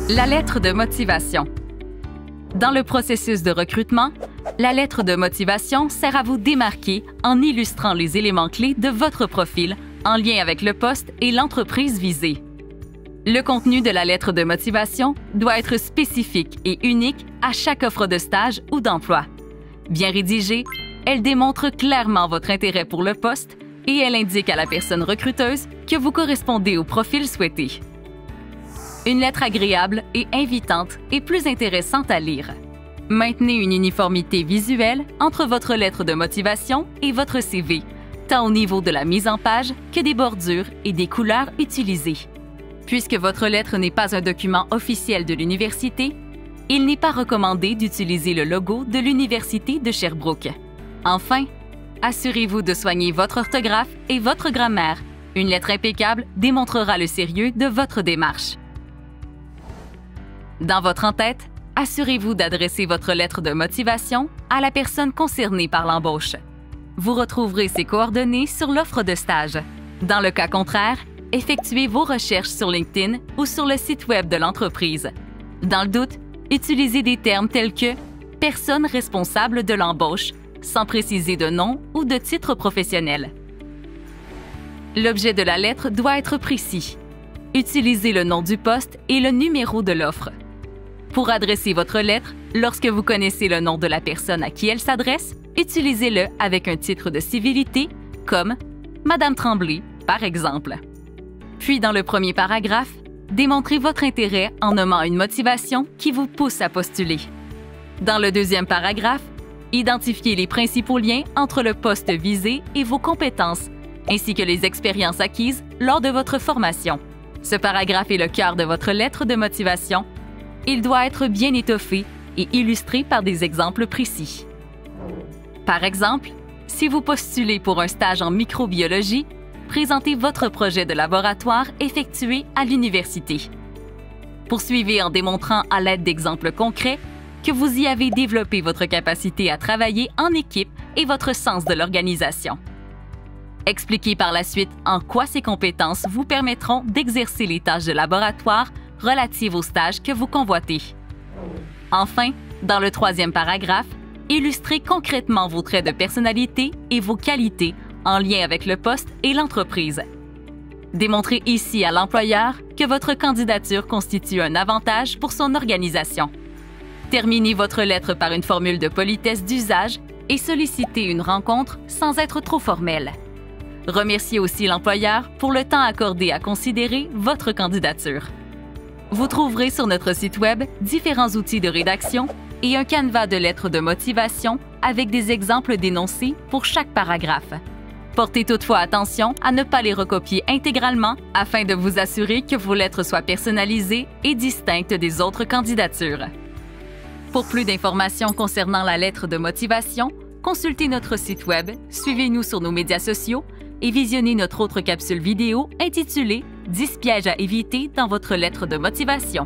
La lettre de motivation. Dans le processus de recrutement, la lettre de motivation sert à vous démarquer en illustrant les éléments clés de votre profil en lien avec le poste et l'entreprise visée. Le contenu de la lettre de motivation doit être spécifique et unique à chaque offre de stage ou d'emploi. Bien rédigée, elle démontre clairement votre intérêt pour le poste et elle indique à la personne recruteuse que vous correspondez au profil souhaité. Une lettre agréable et invitante est plus intéressante à lire. Maintenez une uniformité visuelle entre votre lettre de motivation et votre CV, tant au niveau de la mise en page que des bordures et des couleurs utilisées. Puisque votre lettre n'est pas un document officiel de l'université, il n'est pas recommandé d'utiliser le logo de l'Université de Sherbrooke. Enfin, assurez-vous de soigner votre orthographe et votre grammaire. Une lettre impeccable démontrera le sérieux de votre démarche. Dans votre en-tête, assurez-vous d'adresser votre lettre de motivation à la personne concernée par l'embauche. Vous retrouverez ses coordonnées sur l'offre de stage. Dans le cas contraire, effectuez vos recherches sur LinkedIn ou sur le site Web de l'entreprise. Dans le doute, utilisez des termes tels que « personne responsable de l'embauche » sans préciser de nom ou de titre professionnel. L'objet de la lettre doit être précis. Utilisez le nom du poste et le numéro de l'offre. Pour adresser votre lettre, lorsque vous connaissez le nom de la personne à qui elle s'adresse, utilisez-le avec un titre de civilité comme « Madame Tremblay » par exemple. Puis, dans le premier paragraphe, démontrez votre intérêt en nommant une motivation qui vous pousse à postuler. Dans le deuxième paragraphe, identifiez les principaux liens entre le poste visé et vos compétences, ainsi que les expériences acquises lors de votre formation. Ce paragraphe est le cœur de votre lettre de motivation. Il doit être bien étoffé et illustré par des exemples précis. Par exemple, si vous postulez pour un stage en microbiologie, présentez votre projet de laboratoire effectué à l'université. Poursuivez en démontrant à l'aide d'exemples concrets que vous y avez développé votre capacité à travailler en équipe et votre sens de l'organisation. Expliquez par la suite en quoi ces compétences vous permettront d'exercer les tâches de laboratoire relatives au stage que vous convoitez. Enfin, dans le troisième paragraphe, illustrez concrètement vos traits de personnalité et vos qualités en lien avec le poste et l'entreprise. Démontrez ici à l'employeur que votre candidature constitue un avantage pour son organisation. Terminez votre lettre par une formule de politesse d'usage et sollicitez une rencontre sans être trop formelle. Remerciez aussi l'employeur pour le temps accordé à considérer votre candidature. Vous trouverez sur notre site Web différents outils de rédaction et un canevas de lettres de motivation avec des exemples d'énoncés pour chaque paragraphe. Portez toutefois attention à ne pas les recopier intégralement afin de vous assurer que vos lettres soient personnalisées et distinctes des autres candidatures. Pour plus d'informations concernant la lettre de motivation, consultez notre site Web, suivez-nous sur nos médias sociaux et visionnez notre autre capsule vidéo intitulée « 10 pièges à éviter dans votre lettre de motivation ».